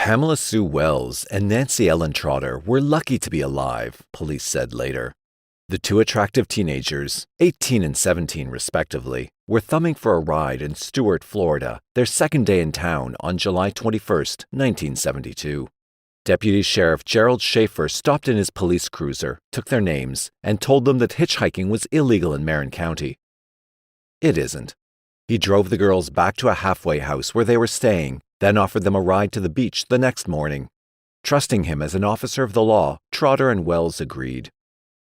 Pamela Sue Wells and Nancy Ellen Trotter were lucky to be alive, police said later. The two attractive teenagers, 18 and 17 respectively, were thumbing for a ride in Stuart, Florida, their second day in town on July 21, 1972. Deputy Sheriff Gerald Schaefer stopped in his police cruiser, took their names, and told them that hitchhiking was illegal in Marin County. It isn't. He drove the girls back to a halfway house where they were staying, then offered them a ride to the beach the next morning. Trusting him as an officer of the law, Trotter and Wells agreed.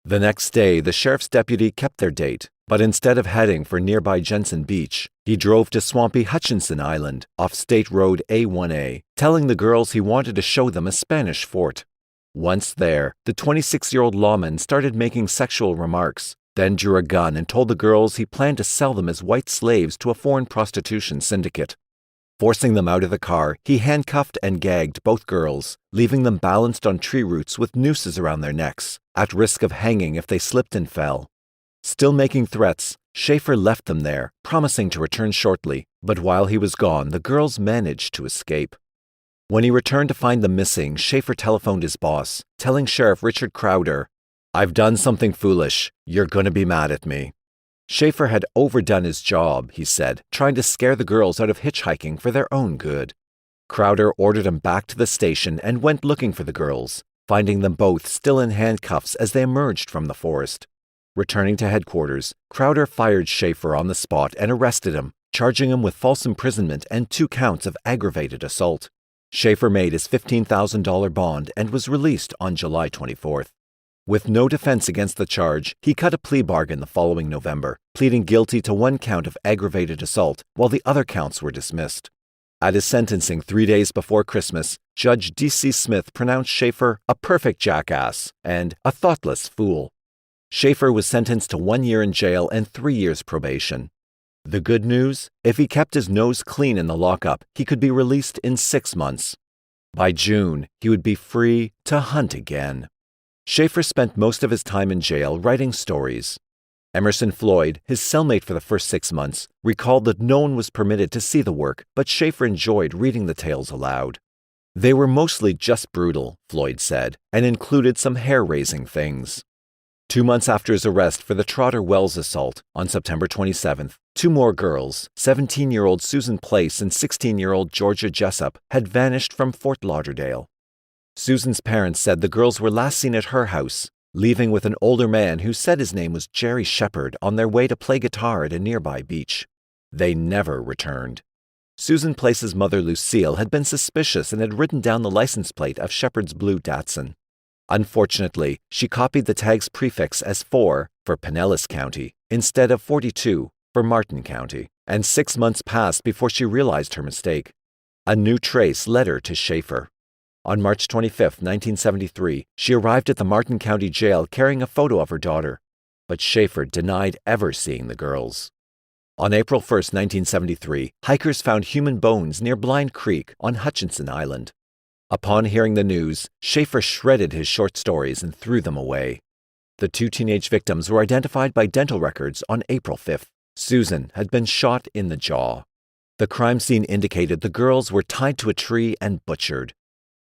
The next day, the sheriff's deputy kept their date, but instead of heading for nearby Jensen Beach, he drove to swampy Hutchinson Island off State Road A1A, telling the girls he wanted to show them a Spanish fort. Once there, the 26-year-old lawman started making sexual remarks, then drew a gun and told the girls he planned to sell them as white slaves to a foreign prostitution syndicate. Forcing them out of the car, he handcuffed and gagged both girls, leaving them balanced on tree roots with nooses around their necks, at risk of hanging if they slipped and fell. Still making threats, Schaefer left them there, promising to return shortly, but while he was gone, the girls managed to escape. When he returned to find them missing, Schaefer telephoned his boss, telling Sheriff Richard Crowder, "I've done something foolish. You're going to be mad at me." Schaefer had overdone his job, he said, trying to scare the girls out of hitchhiking for their own good. Crowder ordered him back to the station and went looking for the girls, finding them both still in handcuffs as they emerged from the forest. Returning to headquarters, Crowder fired Schaefer on the spot and arrested him, charging him with false imprisonment and 2 counts of aggravated assault. Schaefer made his $15,000 bond and was released on July 24th. With no defense against the charge, he cut a plea bargain the following November, pleading guilty to 1 count of aggravated assault, while the other counts were dismissed. At his sentencing 3 days before Christmas, Judge D.C. Smith pronounced Schaefer a perfect jackass and a thoughtless fool. Schaefer was sentenced to 1 year in jail and 3 years probation. The good news? If he kept his nose clean in the lockup, he could be released in 6 months. By June, he would be free to hunt again. Schaefer spent most of his time in jail writing stories. Emerson Floyd, his cellmate for the first 6 months, recalled that no one was permitted to see the work, but Schaefer enjoyed reading the tales aloud. They were mostly just brutal, Floyd said, and included some hair-raising things. 2 months after his arrest for the Trotter-Wells assault, on September 27th, 2 more girls, 17-year-old Susan Place and 16-year-old Georgia Jessup, had vanished from Fort Lauderdale. Susan's parents said the girls were last seen at her house, leaving with an older man who said his name was Jerry Shepard on their way to play guitar at a nearby beach. They never returned. Susan Place's mother Lucille had been suspicious and had written down the license plate of Shepard's blue Datsun. Unfortunately, she copied the tag's prefix as 4 for Pinellas County instead of 42 for Martin County, and 6 months passed before she realized her mistake. A new trace led her to Schaefer. On March 25, 1973, she arrived at the Martin County Jail carrying a photo of her daughter, but Schaefer denied ever seeing the girls. On April 1, 1973, hikers found human bones near Blind Creek on Hutchinson Island. Upon hearing the news, Schaefer shredded his short stories and threw them away. The 2 teenage victims were identified by dental records on April 5th. Susan had been shot in the jaw. The crime scene indicated the girls were tied to a tree and butchered.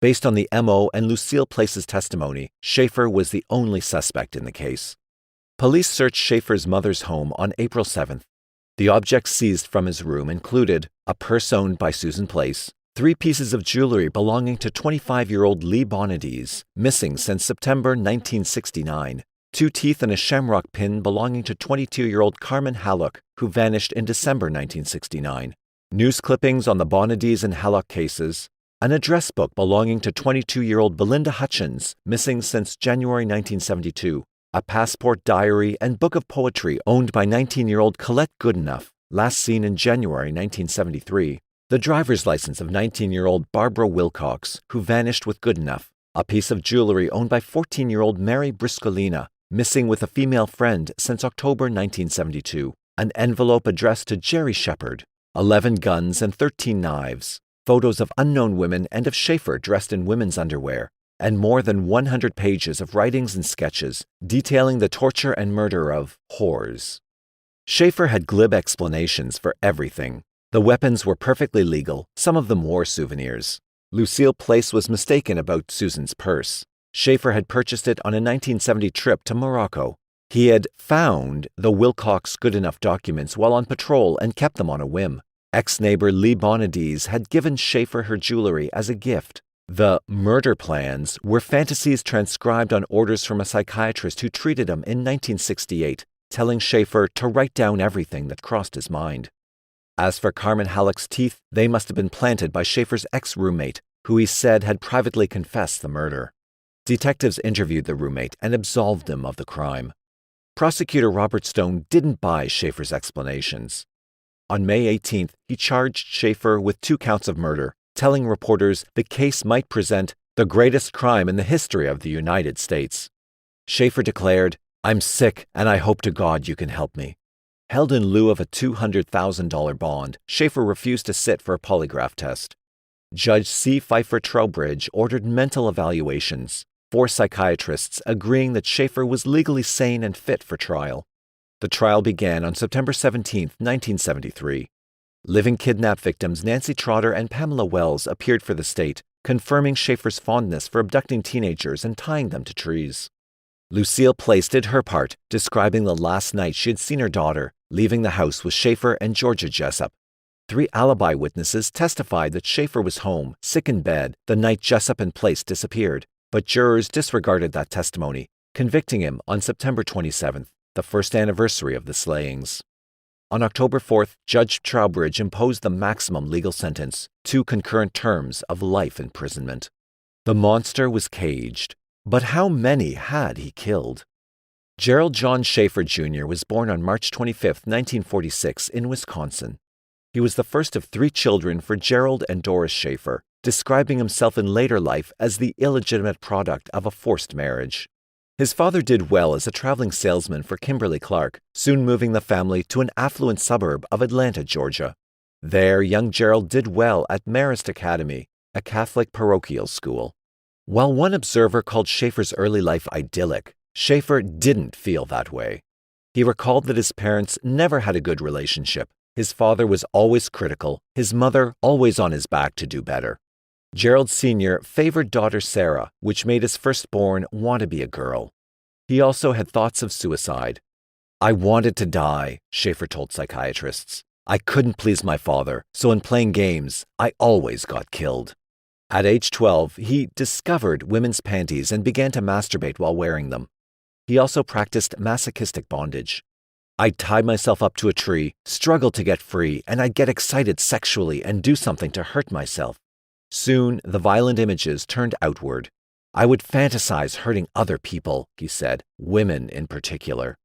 Based on the M.O. and Lucille Place's testimony, Schaefer was the only suspect in the case. Police searched Schaefer's mother's home on April 7th. The objects seized from his room included a purse owned by Susan Place, 3 pieces of jewelry belonging to 25-year-old Lee Bonadies, missing since September 1969, 2 teeth and a shamrock pin belonging to 22-year-old Carmen Hallock, who vanished in December 1969, news clippings on the Bonadies and Hallock cases, an address book belonging to 22-year-old Belinda Hutchins, missing since January 1972, a passport diary and book of poetry owned by 19-year-old Colette Goodenough, last seen in January 1973, the driver's license of 19-year-old Barbara Wilcox, who vanished with Goodenough, a piece of jewelry owned by 14-year-old Mary Briscolina, missing with a female friend since October 1972, an envelope addressed to Jerry Shepard, 11 guns and 13 knives, photos of unknown women and of Schaefer dressed in women's underwear, and more than 100 pages of writings and sketches detailing the torture and murder of whores. Schaefer had glib explanations for everything. The weapons were perfectly legal, some of them war souvenirs. Lucille Place was mistaken about Susan's purse. Schaefer had purchased it on a 1970 trip to Morocco. He had found the Wilcox Goodenough documents while on patrol and kept them on a whim. Ex-neighbor Lee Bonadies had given Schaefer her jewelry as a gift. The murder plans were fantasies transcribed on orders from a psychiatrist who treated him in 1968, telling Schaefer to write down everything that crossed his mind. As for Carmen Halleck's teeth, they must have been planted by Schaefer's ex-roommate, who he said had privately confessed the murder. Detectives interviewed the roommate and absolved him of the crime. Prosecutor Robert Stone didn't buy Schaefer's explanations. On May 18th, he charged Schaefer with 2 counts of murder, telling reporters the case might present the greatest crime in the history of the United States. Schaefer declared, "I'm sick and I hope to God you can help me." Held in lieu of a $200,000 bond, Schaefer refused to sit for a polygraph test. Judge C. Pfeiffer Trowbridge ordered mental evaluations, 4 psychiatrists agreeing that Schaefer was legally sane and fit for trial. The trial began on September 17, 1973. Living kidnap victims Nancy Trotter and Pamela Wells appeared for the state, confirming Schaefer's fondness for abducting teenagers and tying them to trees. Lucille Place did her part, describing the last night she had seen her daughter, leaving the house with Schaefer and Georgia Jessup. 3 alibi witnesses testified that Schaefer was home, sick in bed, the night Jessup and Place disappeared, but jurors disregarded that testimony, convicting him on September 27th. The first anniversary of the slayings. On October 4th, Judge Trowbridge imposed the maximum legal sentence, 2 concurrent terms of life imprisonment. The monster was caged, but how many had he killed? Gerald John Schaefer Jr. was born on March 25, 1946, in Wisconsin. He was the first of 3 children for Gerald and Doris Schaefer, describing himself in later life as the illegitimate product of a forced marriage. His father did well as a traveling salesman for Kimberly-Clark, soon moving the family to an affluent suburb of Atlanta, Georgia. There, young Gerald did well at Marist Academy, a Catholic parochial school. While one observer called Schaefer's early life idyllic, Schaefer didn't feel that way. He recalled that his parents never had a good relationship. His father was always critical, his mother always on his back to do better. Gerald Sr. favored daughter Sarah, which made his firstborn want to be a girl. He also had thoughts of suicide. "I wanted to die," Schaefer told psychiatrists. "I couldn't please my father, so in playing games, I always got killed." At age 12, he discovered women's panties and began to masturbate while wearing them. He also practiced masochistic bondage. "I'd tie myself up to a tree, struggle to get free, and I'd get excited sexually and do something to hurt myself. Soon, the violent images turned outward. I would fantasize hurting other people," he said, women in particular.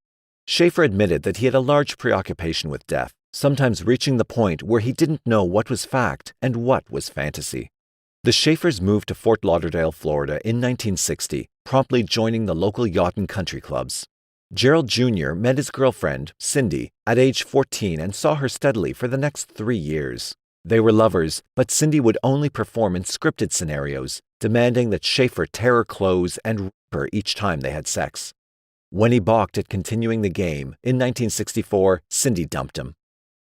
Schaefer admitted that he had a large preoccupation with death, sometimes reaching the point where he didn't know what was fact and what was fantasy. The Schaefers moved to Fort Lauderdale, Florida in 1960, promptly joining the local yacht and country clubs. Gerald Jr. met his girlfriend, Cindy, at age 14 and saw her steadily for the next 3 years. They were lovers, but Cindy would only perform in scripted scenarios, demanding that Schaefer tear her clothes and rape her each time they had sex. When he balked at continuing the game, in 1964, Cindy dumped him.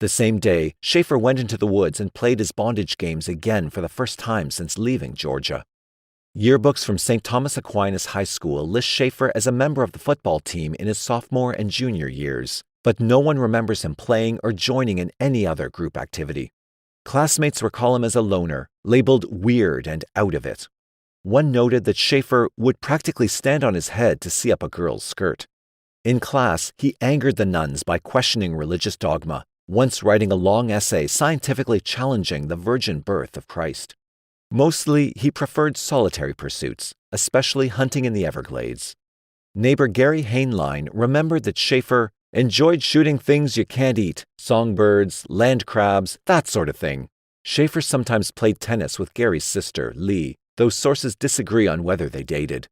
The same day, Schaefer went into the woods and played his bondage games again for the first time since leaving Georgia. Yearbooks from St. Thomas Aquinas High School list Schaefer as a member of the football team in his sophomore and junior years, but no one remembers him playing or joining in any other group activity. Classmates recall him as a loner, labeled weird and out of it. One noted that Schaefer would practically stand on his head to see up a girl's skirt. In class, he angered the nuns by questioning religious dogma, once writing a long essay scientifically challenging the virgin birth of Christ. Mostly, he preferred solitary pursuits, especially hunting in the Everglades. Neighbor Gary Hainline remembered that Schaefer enjoyed shooting things you can't eat, songbirds, land crabs, that sort of thing. Schaefer sometimes played tennis with Gary's sister, Lee, though sources disagree on whether they dated.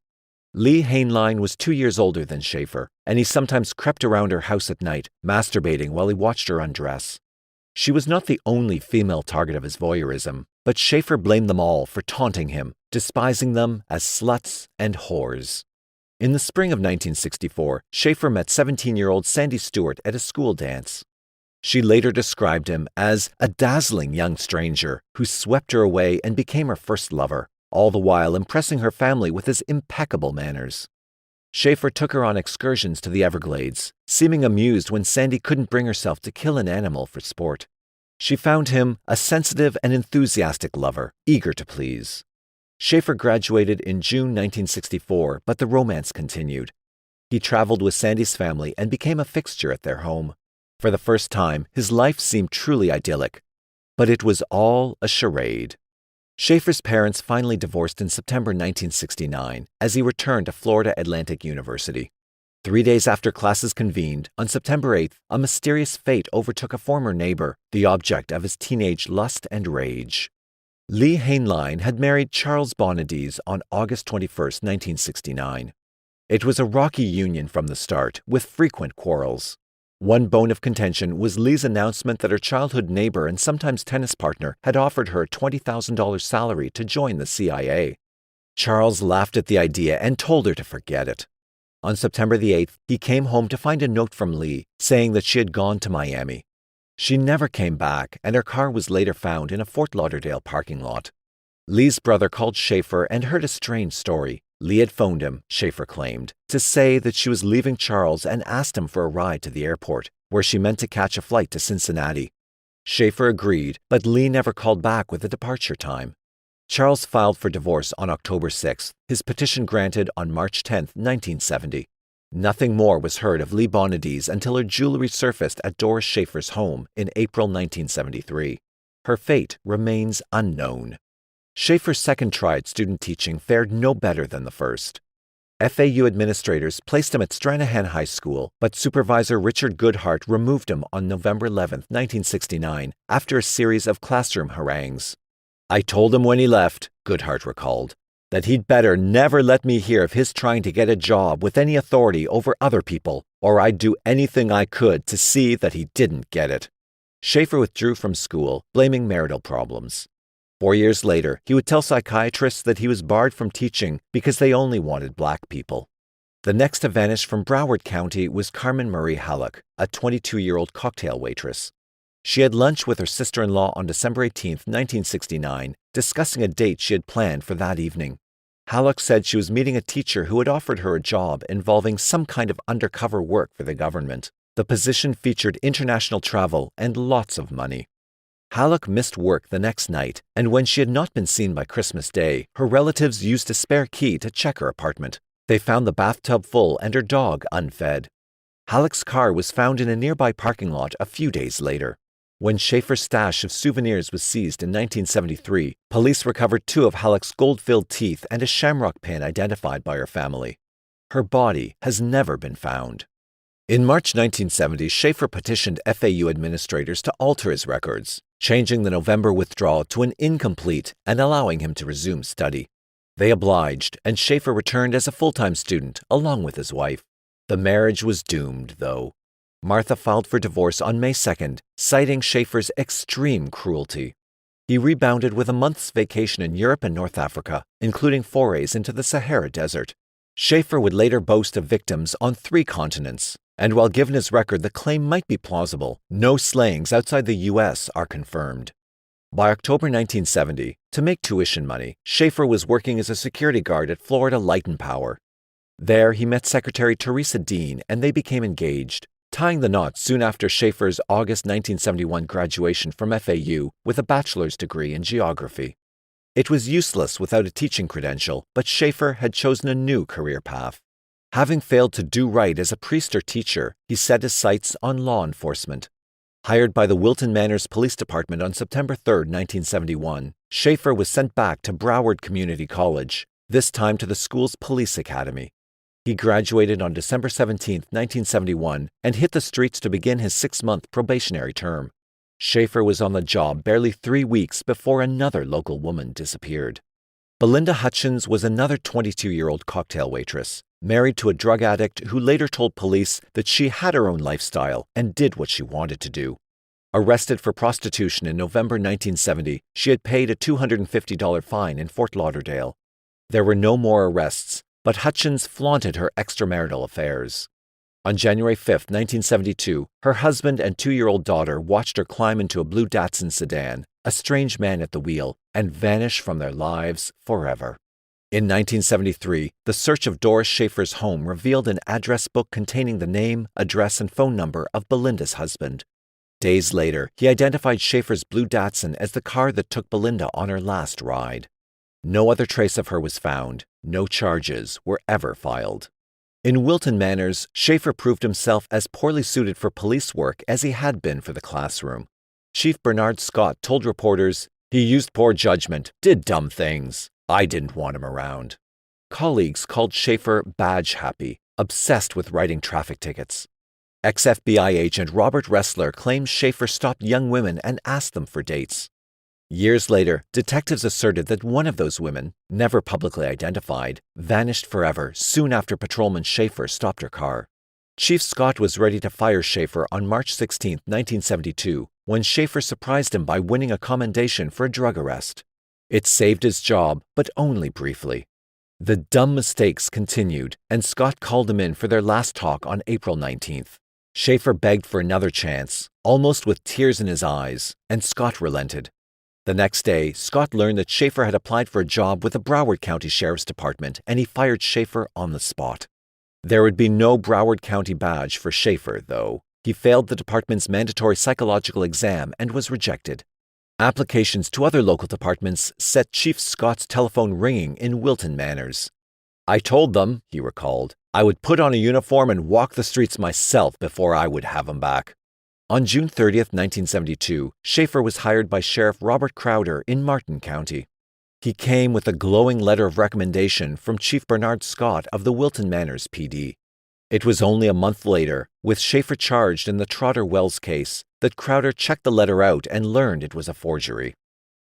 Lee Hainline was 2 years older than Schaefer, and he sometimes crept around her house at night, masturbating while he watched her undress. She was not the only female target of his voyeurism, but Schaefer blamed them all for taunting him, despising them as sluts and whores. In the spring of 1964, Schaefer met 17-year-old Sandy Stewart at a school dance. She later described him as a dazzling young stranger who swept her away and became her first lover, all the while impressing her family with his impeccable manners. Schaefer took her on excursions to the Everglades, seeming amused when Sandy couldn't bring herself to kill an animal for sport. She found him a sensitive and enthusiastic lover, eager to please. Schaefer graduated in June 1964, but the romance continued. He traveled with Sandy's family and became a fixture at their home. For the first time, his life seemed truly idyllic. But it was all a charade. Schaefer's parents finally divorced in September 1969 as he returned to Florida Atlantic University. 3 days after classes convened, on September 8th, a mysterious fate overtook a former neighbor, the object of his teenage lust and rage. Lee Hainline had married Charles Bonadies on August 21, 1969. It was a rocky union from the start, with frequent quarrels. One bone of contention was Lee's announcement that her childhood neighbor and sometimes tennis partner had offered her a $20,000 salary to join the CIA. Charles laughed at the idea and told her to forget it. On September the 8th, he came home to find a note from Lee saying that she had gone to Miami. She never came back, and her car was later found in a Fort Lauderdale parking lot. Lee's brother called Schaefer and heard a strange story. Lee had phoned him, Schaefer claimed, to say that she was leaving Charles and asked him for a ride to the airport, where she meant to catch a flight to Cincinnati. Schaefer agreed, but Lee never called back with a departure time. Charles filed for divorce on October 6th, his petition granted on March 10, 1970. Nothing more was heard of Lee Bonadies until her jewelry surfaced at Doris Schaefer's home in April 1973. Her fate remains unknown. Schaefer's second try at student teaching fared no better than the first. FAU administrators placed him at Stranahan High School, but supervisor Richard Goodhart removed him on November 11, 1969, after a series of classroom harangues. "I told him when he left," Goodhart recalled, "that he'd better never let me hear of his trying to get a job with any authority over other people, or I'd do anything I could to see that he didn't get it." Schaefer withdrew from school, blaming marital problems. 4 years later, he would tell psychiatrists that he was barred from teaching because they only wanted black people. The next to vanish from Broward County was Carmen Marie Halleck, a 22-year-old cocktail waitress. She had lunch with her sister-in-law on December 18, 1969, discussing a date she had planned for that evening. Halleck said she was meeting a teacher who had offered her a job involving some kind of undercover work for the government. The position featured international travel and lots of money. Halleck missed work the next night, and when she had not been seen by Christmas Day, her relatives used a spare key to check her apartment. They found the bathtub full and her dog unfed. Halleck's car was found in a nearby parking lot a few days later. When Schaefer's stash of souvenirs was seized in 1973, police recovered 2 of Halleck's gold-filled teeth and a shamrock pin identified by her family. Her body has never been found. In March 1970, Schaefer petitioned FAU administrators to alter his records, changing the November withdrawal to an incomplete and allowing him to resume study. They obliged, and Schaefer returned as a full-time student, along with his wife. The marriage was doomed, though. Martha filed for divorce on May 2nd, citing Schaefer's extreme cruelty. He rebounded with a month's vacation in Europe and North Africa, including forays into the Sahara Desert. Schaefer would later boast of victims on 3 continents. And while given his record the claim might be plausible, no slayings outside the U.S. are confirmed. By October 1970, to make tuition money, Schaefer was working as a security guard at Florida Light and Power. There he met Secretary Teresa Dean and they became engaged, tying the knot soon after Schaefer's August 1971 graduation from FAU with a bachelor's degree in geography. It was useless without a teaching credential, but Schaefer had chosen a new career path. Having failed to do right as a priest or teacher, he set his sights on law enforcement. Hired by the Wilton Manors Police Department on September 3, 1971, Schaefer was sent back to Broward Community College, this time to the school's police academy. He graduated on December 17, 1971, and hit the streets to begin his 6-month probationary term. Schaefer was on the job barely 3 weeks before another local woman disappeared. Belinda Hutchins was another 22-year-old cocktail waitress, married to a drug addict who later told police that she had her own lifestyle and did what she wanted to do. Arrested for prostitution in November 1970, she had paid a $250 fine in Fort Lauderdale. There were no more arrests, but Hutchins flaunted her extramarital affairs. On January 5, 1972, her husband and 2-year-old daughter watched her climb into a blue Datsun sedan, a strange man at the wheel, and vanish from their lives forever. In 1973, the search of Doris Schaefer's home revealed an address book containing the name, address, and phone number of Belinda's husband. Days later, he identified Schaefer's blue Datsun as the car that took Belinda on her last ride. No other trace of her was found. No charges were ever filed. In Wilton Manors, Schaefer proved himself as poorly suited for police work as he had been for the classroom. Chief Bernard Scott told reporters, "He used poor judgment, did dumb things. I didn't want him around." Colleagues called Schaefer badge-happy, obsessed with writing traffic tickets. Ex-FBI agent Robert Ressler claims Schaefer stopped young women and asked them for dates. Years later, detectives asserted that one of those women, never publicly identified, vanished forever soon after patrolman Schaefer stopped her car. Chief Scott was ready to fire Schaefer on March 16, 1972, when Schaefer surprised him by winning a commendation for a drug arrest. It saved his job, but only briefly. The dumb mistakes continued, and Scott called him in for their last talk on April 19th. Schaefer begged for another chance, almost with tears in his eyes, and Scott relented. The next day, Scott learned that Schaefer had applied for a job with the Broward County Sheriff's Department, and he fired Schaefer on the spot. There would be no Broward County badge for Schaefer, though. He failed the department's mandatory psychological exam and was rejected. Applications to other local departments set Chief Scott's telephone ringing in Wilton Manors. "I told them," he recalled, "I would put on a uniform and walk the streets myself before I would have 'em back." On June 30, 1972, Schaefer was hired by Sheriff Robert Crowder in Martin County. He came with a glowing letter of recommendation from Chief Bernard Scott of the Wilton Manors PD. It was only a month later, with Schaefer charged in the Trotter Wells case, that Crowder checked the letter out and learned it was a forgery.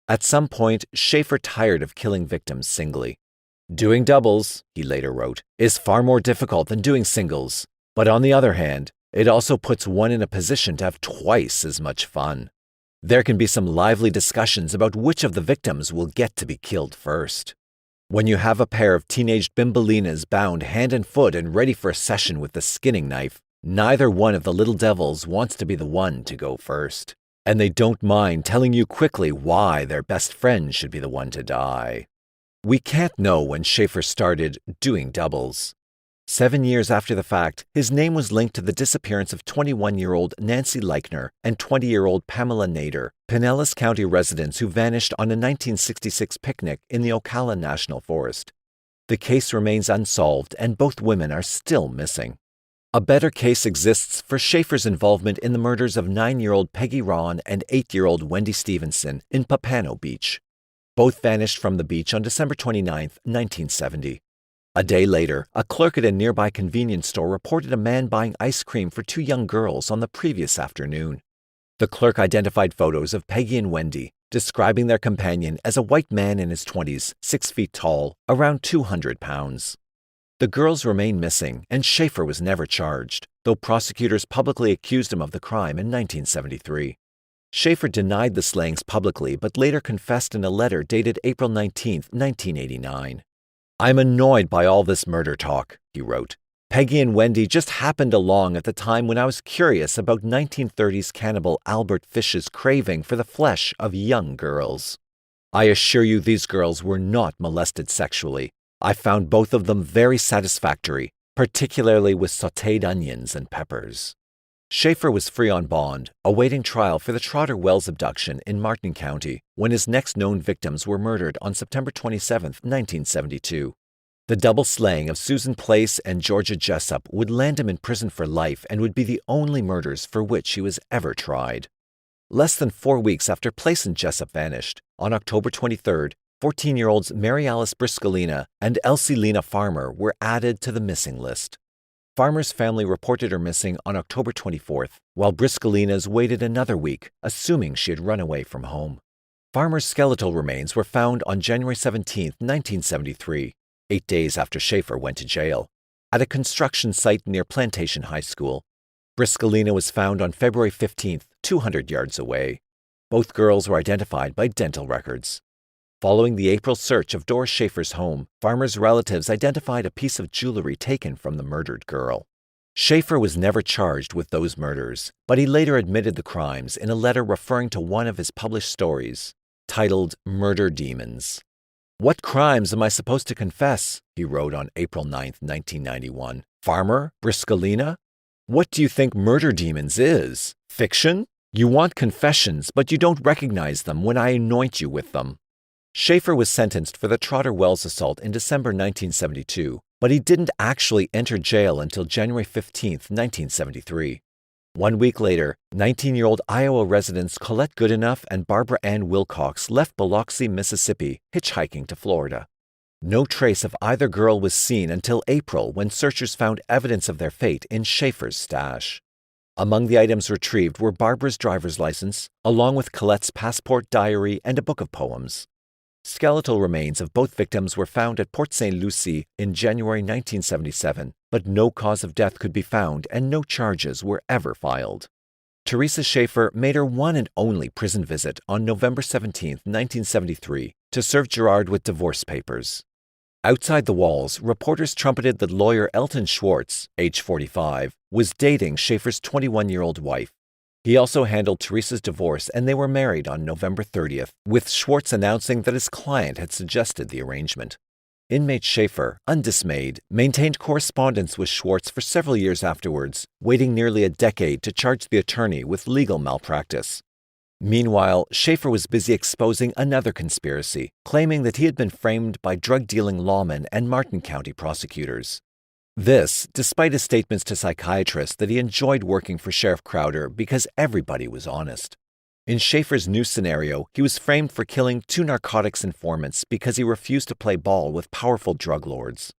At some point, Schaefer tired of killing victims singly. "Doing doubles," he later wrote, "is far more difficult than doing singles. But on the other hand, it also puts one in a position to have twice as much fun. There can be some lively discussions about which of the victims will get to be killed first. When you have a pair of teenage bimbalinas bound hand and foot and ready for a session with the skinning knife, neither one of the little devils wants to be the one to go first. And they don't mind telling you quickly why their best friend should be the one to die." We can't know when Schaefer started doing doubles. 7 years after the fact, his name was linked to the disappearance of 21-year-old Nancy Leichner and 20-year-old Pamela Nader, Pinellas County residents who vanished on a 1966 picnic in the Ocala National Forest. The case remains unsolved, and both women are still missing. A better case exists for Schaefer's involvement in the murders of 9-year-old Peggy Ron and 8-year-old Wendy Stevenson in Papano Beach. Both vanished from the beach on December 29, 1970. A day later, a clerk at a nearby convenience store reported a man buying ice cream for 2 young girls on the previous afternoon. The clerk identified photos of Peggy and Wendy, describing their companion as a white man in his 20s, 6 feet tall, around 200 pounds. The girls remain missing, and Schaefer was never charged, though prosecutors publicly accused him of the crime in 1973. Schaefer denied the slayings publicly, but later confessed in a letter dated April 19, 1989. "I'm annoyed by all this murder talk," he wrote. "Peggy and Wendy just happened along at the time when I was curious about 1930s cannibal Albert Fish's craving for the flesh of young girls. I assure you these girls were not molested sexually. I found both of them very satisfactory, particularly with sautéed onions and peppers." Schaefer was free on bond, awaiting trial for the Trotter Wells abduction in Martin County, when his next known victims were murdered on September 27, 1972. The double slaying of Susan Place and Georgia Jessup would land him in prison for life and would be the only murders for which he was ever tried. Less than 4 weeks after Place and Jessup vanished, on October 23rd, 14-year-olds Mary Alice Briscolina and Elsie Lena Farmer were added to the missing list. Farmer's family reported her missing on October 24th, while Briscolina's waited another week, assuming she had run away from home. Farmer's skeletal remains were found on January 17, 1973, 8 days after Schaefer went to jail, at a construction site near Plantation High School. Briscolina was found on February 15th, 200 yards away. Both girls were identified by dental records. Following the April search of Doris Schaefer's home, Farmer's relatives identified a piece of jewelry taken from the murdered girl. Schaefer was never charged with those murders, but he later admitted the crimes in a letter referring to one of his published stories, titled Murder Demons. "What crimes am I supposed to confess?" he wrote on April 9, 1991. "Farmer? Briscolina? What do you think Murder Demons is? Fiction? You want confessions, but you don't recognize them when I anoint you with them." Schaefer was sentenced for the Trotter Wells assault in December 1972, but he didn't actually enter jail until January 15, 1973. 1 week later, 19-year-old Iowa residents Colette Goodenough and Barbara Ann Wilcox left Biloxi, Mississippi, hitchhiking to Florida. No trace of either girl was seen until April, when searchers found evidence of their fate in Schaefer's stash. Among the items retrieved were Barbara's driver's license, along with Colette's passport, diary, and a book of poems. Skeletal remains of both victims were found at Port St. Lucie in January 1977, but no cause of death could be found and no charges were ever filed. Teresa Schaefer made her one and only prison visit on November 17, 1973, to serve Gerard with divorce papers. Outside the walls, reporters trumpeted that lawyer Elton Schwartz, age 45, was dating Schaefer's 21-year-old wife. He also handled Teresa's divorce, and they were married on November 30th, with Schwartz announcing that his client had suggested the arrangement. Inmate Schaefer, undismayed, maintained correspondence with Schwartz for several years afterwards, waiting nearly a decade to charge the attorney with legal malpractice. Meanwhile, Schaefer was busy exposing another conspiracy, claiming that he had been framed by drug-dealing lawmen and Martin County prosecutors. This, despite his statements to psychiatrists that he enjoyed working for Sheriff Crowder because everybody was honest. In Schaefer's new scenario, he was framed for killing 2 narcotics informants because he refused to play ball with powerful drug lords.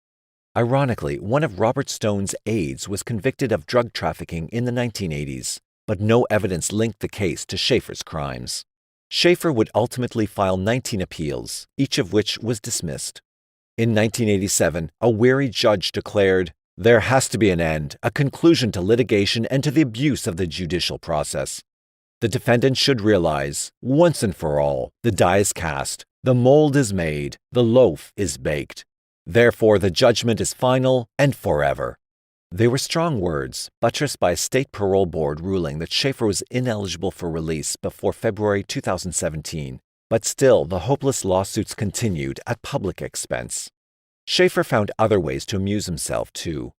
Ironically, one of Robert Stone's aides was convicted of drug trafficking in the 1980s, but no evidence linked the case to Schaefer's crimes. Schaefer would ultimately file 19 appeals, each of which was dismissed. In 1987, a weary judge declared, "There has to be an end, a conclusion to litigation and to the abuse of the judicial process. The defendant should realize, once and for all, the die is cast, the mold is made, the loaf is baked. Therefore, the judgment is final and forever." They were strong words, buttressed by a state parole board ruling that Schaefer was ineligible for release before February 2017. But still, the hopeless lawsuits continued at public expense. Schaefer found other ways to amuse himself, too.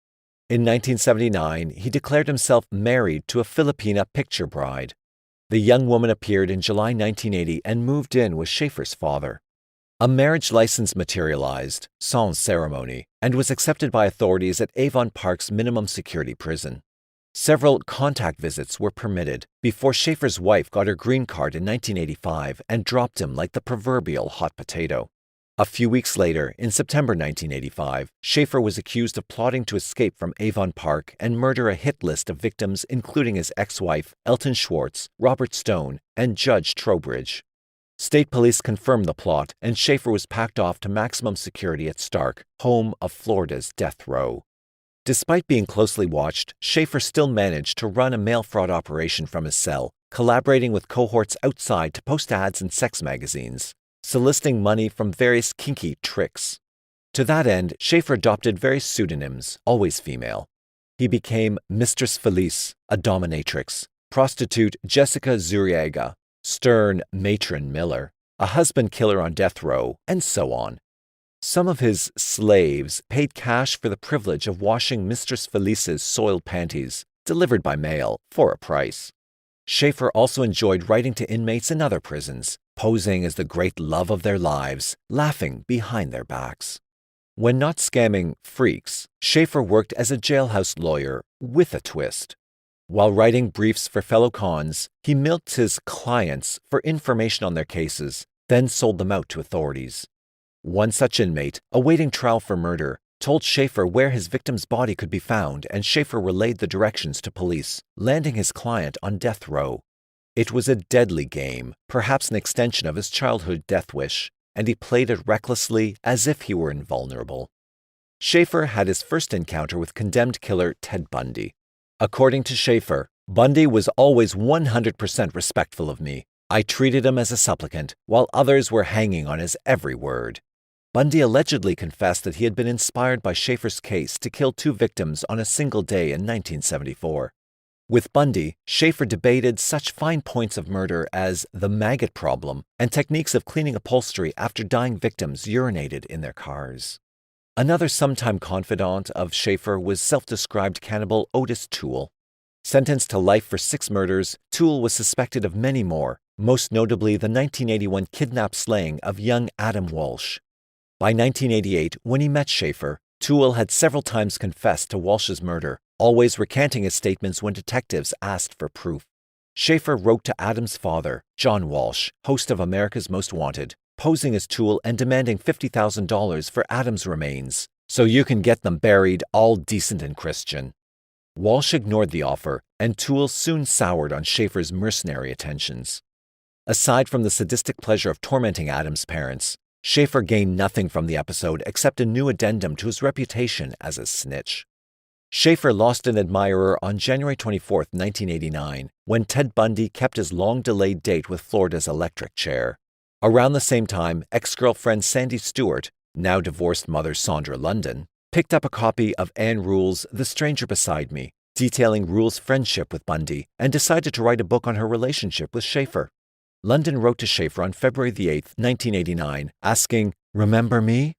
In 1979, he declared himself married to a Filipina picture bride. The young woman appeared in July 1980 and moved in with Schaefer's father. A marriage license materialized, sans ceremony, and was accepted by authorities at Avon Park's minimum security prison. Several contact visits were permitted before Schaefer's wife got her green card in 1985 and dropped him like the proverbial hot potato. A few weeks later, in September 1985, Schaefer was accused of plotting to escape from Avon Park and murder a hit list of victims including his ex-wife, Elton Schwartz, Robert Stone, and Judge Trowbridge. State police confirmed the plot, and Schaefer was packed off to maximum security at Stark, home of Florida's death row. Despite being closely watched, Schaefer still managed to run a mail fraud operation from his cell, collaborating with cohorts outside to post ads in sex magazines, soliciting money from various kinky tricks. To that end, Schaefer adopted various pseudonyms, always female. He became Mistress Felice, a dominatrix, prostitute Jessica Zuriaga, stern matron Miller, a husband killer on death row, and so on. Some of his slaves paid cash for the privilege of washing Mistress Felice's soiled panties, delivered by mail, for a price. Schaefer also enjoyed writing to inmates in other prisons, posing as the great love of their lives, laughing behind their backs. When not scamming freaks, Schaefer worked as a jailhouse lawyer with a twist. While writing briefs for fellow cons, he milked his clients for information on their cases, then sold them out to authorities. One such inmate, awaiting trial for murder, told Schaefer where his victim's body could be found, and Schaefer relayed the directions to police, landing his client on death row. It was a deadly game, perhaps an extension of his childhood death wish, and he played it recklessly as if he were invulnerable. Schaefer had his first encounter with condemned killer Ted Bundy. According to Schaefer, Bundy was always 100% respectful of me. I treated him as a supplicant, while others were hanging on his every word. Bundy allegedly confessed that he had been inspired by Schaefer's case to kill 2 victims on a single day in 1974. With Bundy, Schaefer debated such fine points of murder as the maggot problem and techniques of cleaning upholstery after dying victims urinated in their cars. Another sometime confidant of Schaefer was self-described cannibal Otis Toole. Sentenced to life for 6 murders, Toole was suspected of many more, most notably the 1981 kidnap-slaying of young Adam Walsh. By 1988, when he met Schaefer, Toole had several times confessed to Walsh's murder, always recanting his statements when detectives asked for proof. Schaefer wrote to Adam's father, John Walsh, host of America's Most Wanted, posing as Toole and demanding $50,000 for Adam's remains, so you can get them buried all decent and Christian. Walsh ignored the offer, and Toole soon soured on Schaefer's mercenary attentions. Aside from the sadistic pleasure of tormenting Adam's parents, Schaefer gained nothing from the episode except a new addendum to his reputation as a snitch. Schaefer lost an admirer on January 24, 1989, when Ted Bundy kept his long-delayed date with Florida's electric chair. Around the same time, ex-girlfriend Sandy Stewart, now divorced mother Sandra London, picked up a copy of Anne Rule's The Stranger Beside Me, detailing Rule's friendship with Bundy, and decided to write a book on her relationship with Schaefer. London wrote to Schaefer on February 8, 1989, asking, "Remember me?"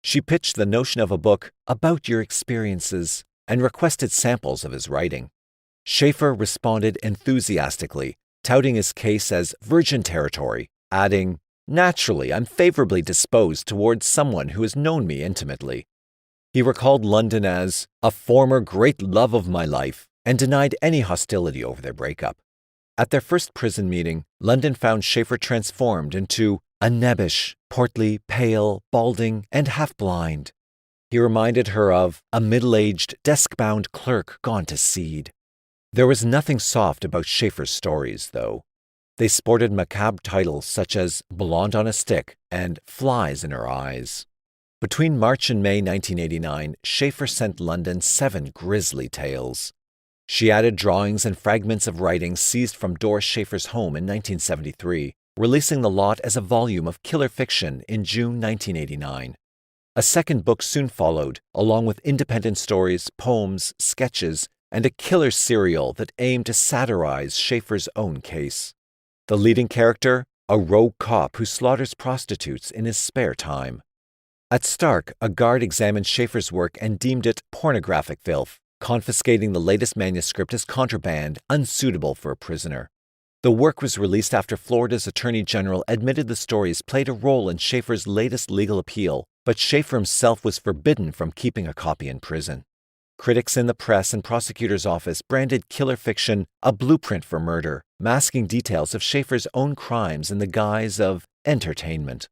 She pitched the notion of a book about your experiences and requested samples of his writing. Schaefer responded enthusiastically, touting his case as virgin territory, adding, "Naturally, I'm favorably disposed towards someone who has known me intimately." He recalled London as a former great love of my life and denied any hostility over their breakup. At their first prison meeting, London found Schaefer transformed into a nebbish, portly, pale, balding, and half-blind. He reminded her of a middle-aged, desk-bound clerk gone to seed. There was nothing soft about Schaefer's stories, though. They sported macabre titles such as Blonde on a Stick and Flies in Her Eyes. Between March and May 1989, Schaefer sent London 7 grisly tales. She added drawings and fragments of writing seized from Doris Schaefer's home in 1973, releasing the lot as a volume of killer fiction in June 1989. A second book soon followed, along with independent stories, poems, sketches, and a killer serial that aimed to satirize Schaefer's own case. The leading character, a rogue cop who slaughters prostitutes in his spare time. At Stark, a guard examined Schaefer's work and deemed it pornographic filth, confiscating the latest manuscript as contraband, unsuitable for a prisoner. The work was released after Florida's Attorney General admitted the stories played a role in Schaefer's latest legal appeal, but Schaefer himself was forbidden from keeping a copy in prison. Critics in the press and prosecutor's office branded killer fiction a blueprint for murder, masking details of Schaefer's own crimes in the guise of entertainment.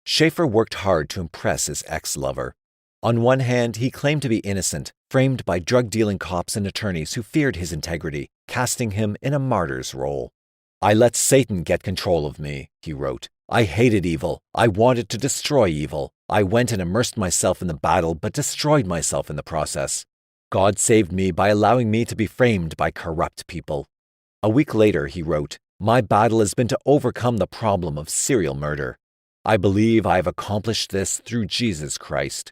Schaefer worked hard to impress his ex-lover. On one hand, he claimed to be innocent, framed by drug-dealing cops and attorneys who feared his integrity, casting him in a martyr's role. "I let Satan get control of me," he wrote. "I hated evil. I wanted to destroy evil. I went and immersed myself in the battle, but destroyed myself in the process. God saved me by allowing me to be framed by corrupt people." A week later, he wrote, "My battle has been to overcome the problem of serial murder. I believe I have accomplished this through Jesus Christ."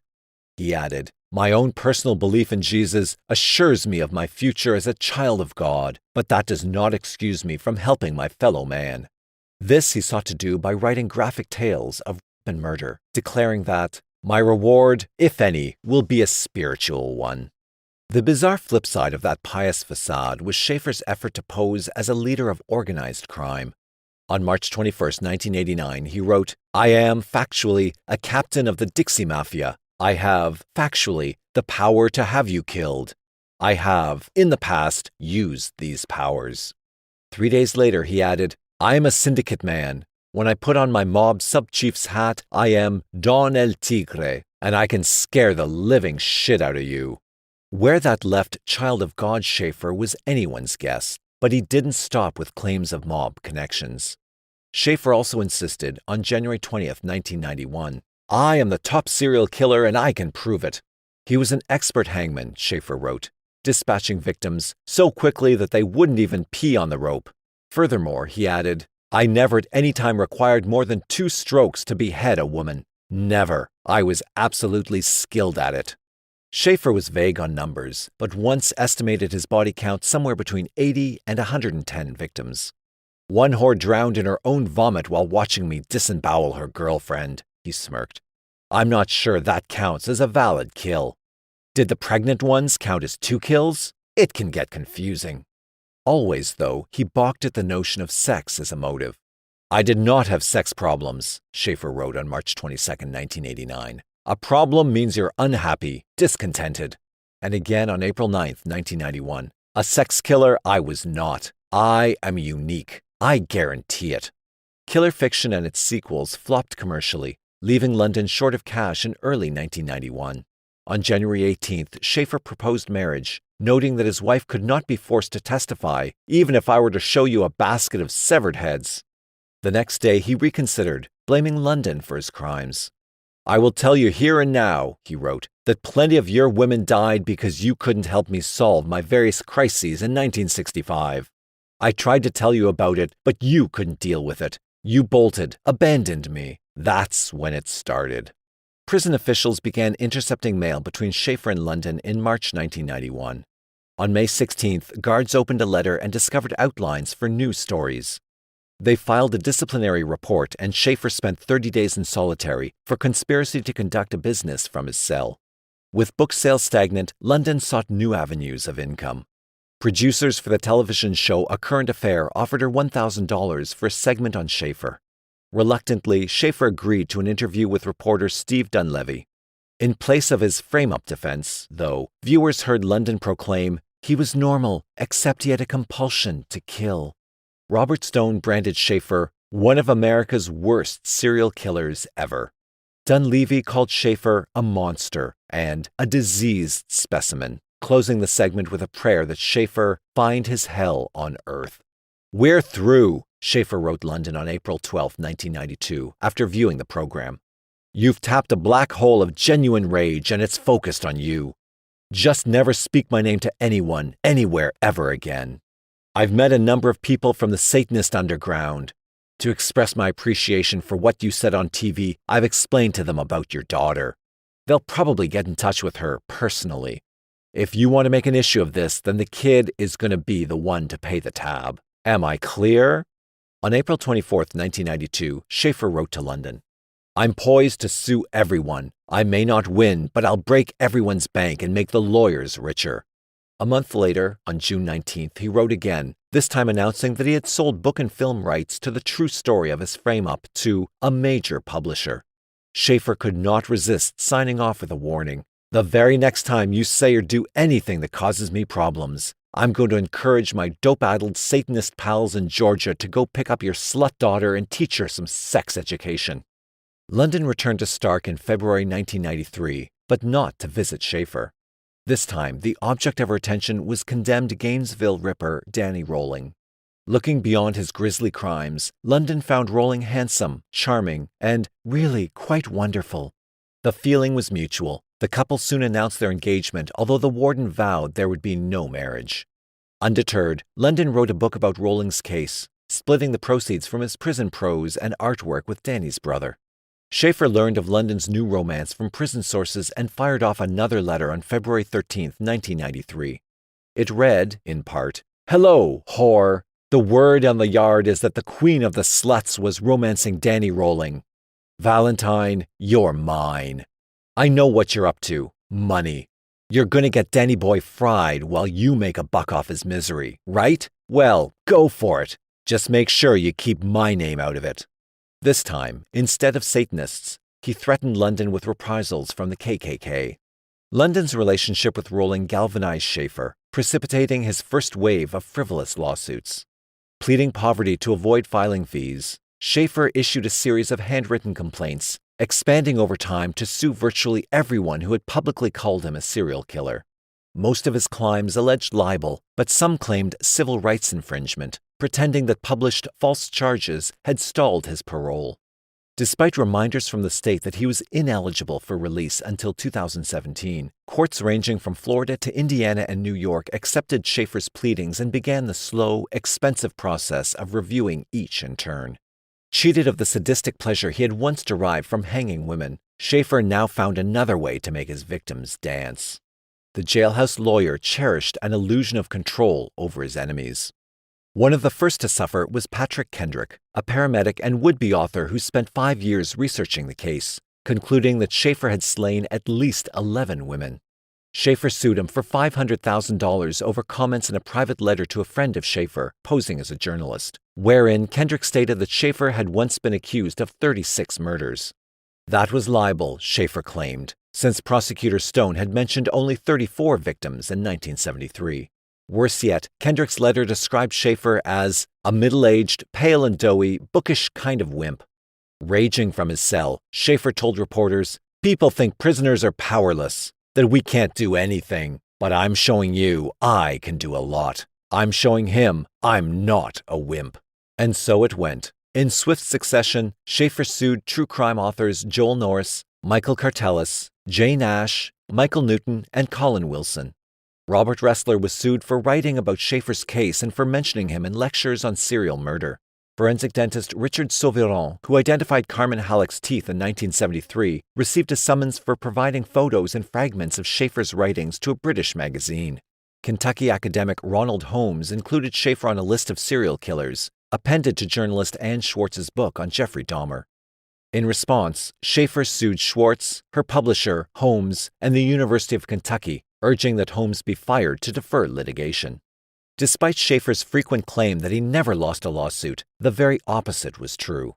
He added, "My own personal belief in Jesus assures me of my future as a child of God, but that does not excuse me from helping my fellow man." This he sought to do by writing graphic tales of rape and murder, declaring that, "My reward, if any, will be a spiritual one." The bizarre flip side of that pious facade was Schaefer's effort to pose as a leader of organized crime. On March 21, 1989, he wrote, "I am, factually, a captain of the Dixie Mafia. I have, factually, the power to have you killed. I have, in the past, used these powers." 3 days later, he added, "I am a syndicate man. When I put on my mob sub-chief's hat, I am Don El Tigre, and I can scare the living shit out of you." Where that left Child of God Schaefer was anyone's guess, but he didn't stop with claims of mob connections. Schaefer also insisted, on January 20, 1991, "I am the top serial killer and I can prove it." He was an expert hangman, Schaefer wrote, dispatching victims so quickly that they wouldn't even pee on the rope. Furthermore, he added, "I never at any time required more than 2 strokes to behead a woman. Never. I was absolutely skilled at it. Schaefer was vague on numbers, but once estimated his body count somewhere between 80 and 110 victims. One whore drowned in her own vomit while watching me disembowel her girlfriend, he smirked. I'm not sure that counts as a valid kill. Did the pregnant ones count as 2 kills? It can get confusing. Always, though, he balked at the notion of sex as a motive. I did not have sex problems, Schaefer wrote on March 22, 1989. A problem means you're unhappy, discontented. And again on April 9, 1991. A sex killer I was not. I am unique. I guarantee it. Killer Fiction and its sequels flopped commercially, leaving London short of cash in early 1991. On January 18th, Schaefer proposed marriage, noting that his wife could not be forced to testify, even if I were to show you a basket of severed heads. The next day, he reconsidered, blaming London for his crimes. I will tell you here and now, he wrote, that plenty of your women died because you couldn't help me solve my various crises in 1965. I tried to tell you about it, but you couldn't deal with it. You bolted, abandoned me. That's when it started. Prison officials began intercepting mail between Schaefer and London in March 1991. On May 16th, guards opened a letter and discovered outlines for new stories. They filed a disciplinary report, and Schaefer spent 30 days in solitary for conspiracy to conduct a business from his cell. With book sales stagnant, London sought new avenues of income. Producers for the television show A Current Affair offered her $1,000 for a segment on Schaefer. Reluctantly, Schaefer agreed to an interview with reporter Steve Dunleavy. In place of his frame-up defense, though, viewers heard London proclaim, he was normal, except he had a compulsion to kill. Robert Stone branded Schaefer one of America's worst serial killers ever. Dunleavy called Schaefer a monster and a diseased specimen, closing the segment with a prayer that Schaefer find his hell on earth. We're through, Schaefer wrote London on April 12, 1992, after viewing the program. You've tapped a black hole of genuine rage, and it's focused on you. Just never speak my name to anyone, anywhere, ever again. I've met a number of people from the Satanist underground. To express my appreciation for what you said on TV, I've explained to them about your daughter. They'll probably get in touch with her personally. If you want to make an issue of this, then the kid is going to be the one to pay the tab. Am I clear? On April 24, 1992, Schaefer wrote to London, I'm poised to sue everyone. I may not win, but I'll break everyone's bank and make the lawyers richer. A month later, on June 19th, he wrote again, this time announcing that he had sold book and film rights to the true story of his frame-up to a major publisher. Schaefer could not resist signing off with a warning. The very next time you say or do anything that causes me problems, I'm going to encourage my dope-addled Satanist pals in Georgia to go pick up your slut daughter and teach her some sex education. London returned to Stark in February 1993, but not to visit Schaefer. This time, the object of her attention was condemned Gainesville Ripper Danny Rolling. Looking beyond his grisly crimes, London found Rolling handsome, charming, and really quite wonderful. The feeling was mutual. The couple soon announced their engagement, although the warden vowed there would be no marriage. Undeterred, London wrote a book about Rolling's case, splitting the proceeds from his prison prose and artwork with Danny's brother. Schaefer learned of London's new romance from prison sources and fired off another letter on February 13, 1993. It read, in part, Hello, whore. The word on the yard is that the queen of the sluts was romancing Danny Rolling. Valentine, you're mine. I know what you're up to. Money. You're gonna get Danny Boy fried while you make a buck off his misery, right? Well, go for it. Just make sure you keep my name out of it. This time, instead of Satanists, he threatened London with reprisals from the KKK. London's relationship with Rolling galvanized Schaefer, precipitating his first wave of frivolous lawsuits. Pleading poverty to avoid filing fees, Schaefer issued a series of handwritten complaints, expanding over time to sue virtually everyone who had publicly called him a serial killer. Most of his crimes alleged libel, but some claimed civil rights infringement, pretending that published false charges had stalled his parole. Despite reminders from the state that he was ineligible for release until 2017, courts ranging from Florida to Indiana and New York accepted Schaefer's pleadings and began the slow, expensive process of reviewing each in turn. Cheated of the sadistic pleasure he had once derived from hanging women, Schaefer now found another way to make his victims dance. The jailhouse lawyer cherished an illusion of control over his enemies. One of the first to suffer was Patrick Kendrick, a paramedic and would-be author who spent 5 years researching the case, concluding that Schaefer had slain at least 11 women. Schaefer sued him for $500,000 over comments in a private letter to a friend of Schaefer, posing as a journalist, wherein Kendrick stated that Schaefer had once been accused of 36 murders. That was libel, Schaefer claimed, since prosecutor Stone had mentioned only 34 victims in 1973. Worse yet, Kendrick's letter described Schaefer as a middle-aged, pale and doughy, bookish kind of wimp. Raging from his cell, Schaefer told reporters, "People think prisoners are powerless, that we can't do anything, but I'm showing you I can do a lot. I'm showing him I'm not a wimp." And so it went. In swift succession, Schaefer sued true crime authors Joel Norris, Michael Cartelis, Jay Nash, Michael Newton, and Colin Wilson. Robert Ressler was sued for writing about Schaefer's case and for mentioning him in lectures on serial murder. Forensic dentist Richard Sauviron, who identified Carmen Halleck's teeth in 1973, received a summons for providing photos and fragments of Schaefer's writings to a British magazine. Kentucky academic Ronald Holmes included Schaefer on a list of serial killers, appended to journalist Ann Schwartz's book on Jeffrey Dahmer. In response, Schaefer sued Schwartz, her publisher, Holmes, and the University of Kentucky, urging that Holmes be fired to defer litigation. Despite Schaefer's frequent claim that he never lost a lawsuit, the very opposite was true.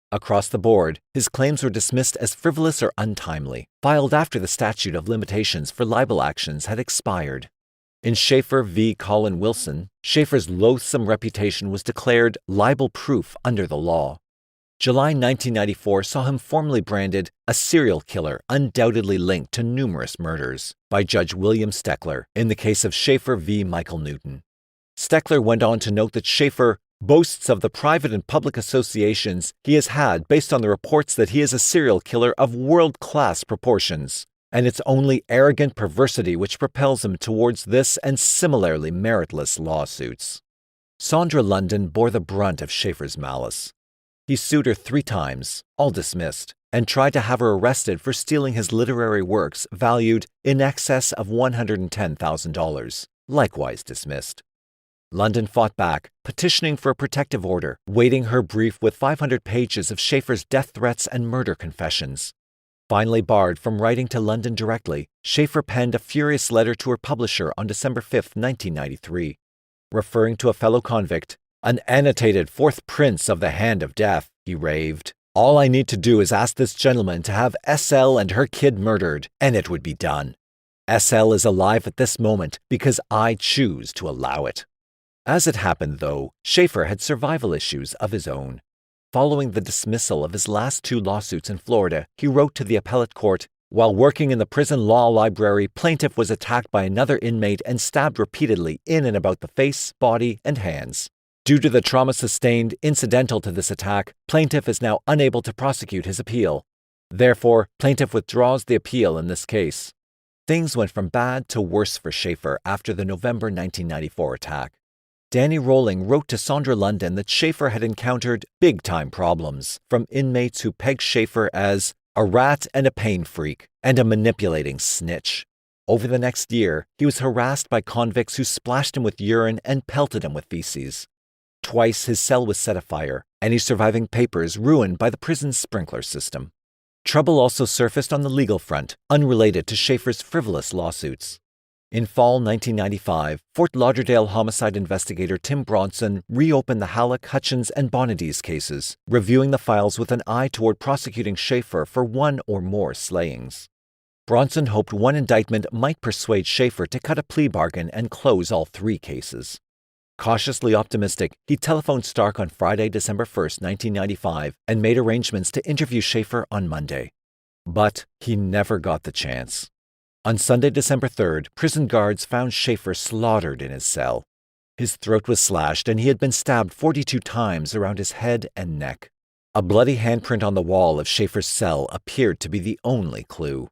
Across the board, his claims were dismissed as frivolous or untimely, filed after the statute of limitations for libel actions had expired. In Schaefer v. Colin Wilson, Schaefer's loathsome reputation was declared libel-proof under the law. July 1994 saw him formally branded a serial killer undoubtedly linked to numerous murders by Judge William Steckler in the case of Schaefer v. Michael Newton. Steckler went on to note that Schaefer boasts of the private and public associations he has had based on the reports that he is a serial killer of world-class proportions, and it's only arrogant perversity which propels him towards this and similarly meritless lawsuits. Sandra London bore the brunt of Schaefer's malice. He sued her 3 times, all dismissed, and tried to have her arrested for stealing his literary works valued in excess of $110,000, likewise dismissed. London fought back, petitioning for a protective order, weighting her brief with 500 pages of Schaefer's death threats and murder confessions. Finally barred from writing to London directly, Schaefer penned a furious letter to her publisher on December 5, 1993. Referring to a fellow convict, "An annotated 4th prince of the hand of death," he raved. "All I need to do is ask this gentleman to have SL and her kid murdered, and it would be done. SL is alive at this moment because I choose to allow it." As it happened, though, Schaefer had survival issues of his own. Following the dismissal of his last 2 lawsuits in Florida, he wrote to the appellate court, "While working in the prison law library, plaintiff was attacked by another inmate and stabbed repeatedly in and about the face, body, and hands. Due to the trauma sustained incidental to this attack, plaintiff is now unable to prosecute his appeal. Therefore, plaintiff withdraws the appeal in this case." Things went from bad to worse for Schaefer after the November 1994 attack. Danny Rowling wrote to Sandra London that Schaefer had encountered big-time problems from inmates who pegged Schaefer as a rat and a pain freak and a manipulating snitch. Over the next year, he was harassed by convicts who splashed him with urine and pelted him with feces. Twice his cell was set afire, any surviving papers ruined by the prison's sprinkler system. Trouble also surfaced on the legal front, unrelated to Schaefer's frivolous lawsuits. In fall 1995, Fort Lauderdale homicide investigator Tim Bronson reopened the Halleck, Hutchins, and Bonadies cases, reviewing the files with an eye toward prosecuting Schaefer for 1 or more slayings. Bronson hoped one indictment might persuade Schaefer to cut a plea bargain and close all 3 cases. Cautiously optimistic, he telephoned Stark on Friday, December 1, 1995, and made arrangements to interview Schaefer on Monday. But he never got the chance. On Sunday, December 3rd, prison guards found Schaefer slaughtered in his cell. His throat was slashed and he had been stabbed 42 times around his head and neck. A bloody handprint on the wall of Schaefer's cell appeared to be the only clue.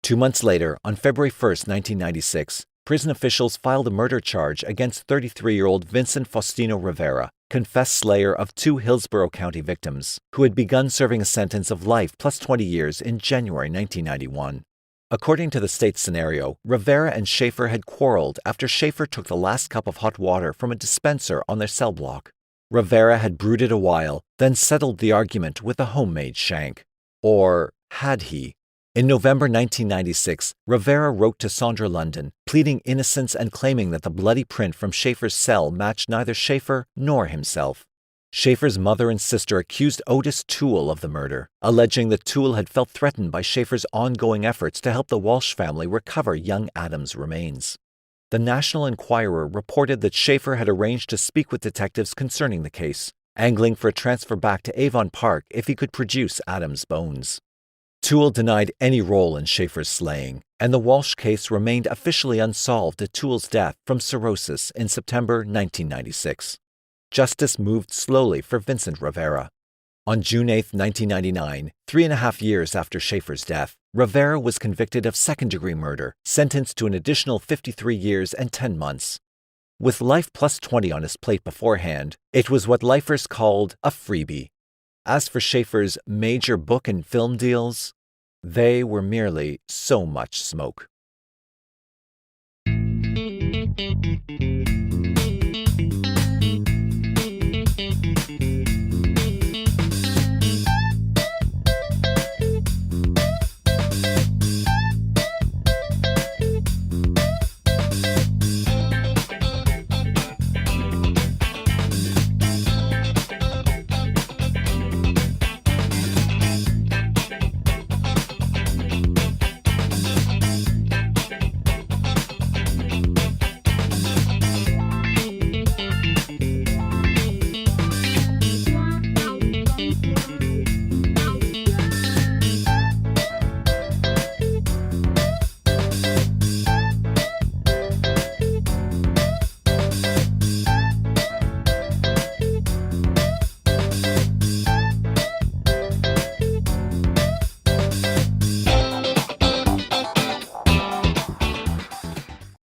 2 months later, on February 1, 1996, prison officials filed a murder charge against 33-year-old Vincent Faustino Rivera, confessed slayer of 2 Hillsborough County victims, who had begun serving a sentence of life plus 20 years in January 1991. According to the state scenario, Rivera and Schaefer had quarreled after Schaefer took the last cup of hot water from a dispenser on their cell block. Rivera had brooded a while, then settled the argument with a homemade shank. Or had he? In November 1996, Rivera wrote to Sandra London, pleading innocence and claiming that the bloody print from Schaefer's cell matched neither Schaefer nor himself. Schaefer's mother and sister accused Otis Toole of the murder, alleging that Toole had felt threatened by Schaefer's ongoing efforts to help the Walsh family recover young Adam's remains. The National Enquirer reported that Schaefer had arranged to speak with detectives concerning the case, angling for a transfer back to Avon Park if he could produce Adam's bones. Toole denied any role in Schaefer's slaying, and the Walsh case remained officially unsolved at Toole's death from cirrhosis in September 1996. Justice moved slowly for Vincent Rivera. On June 8, 1999, 3.5 years after Schaefer's death, Rivera was convicted of second-degree murder, sentenced to an additional 53 years and 10 months. With life plus 20 on his plate beforehand, it was what lifers called a freebie. As for Schaefer's major book and film deals, they were merely so much smoke.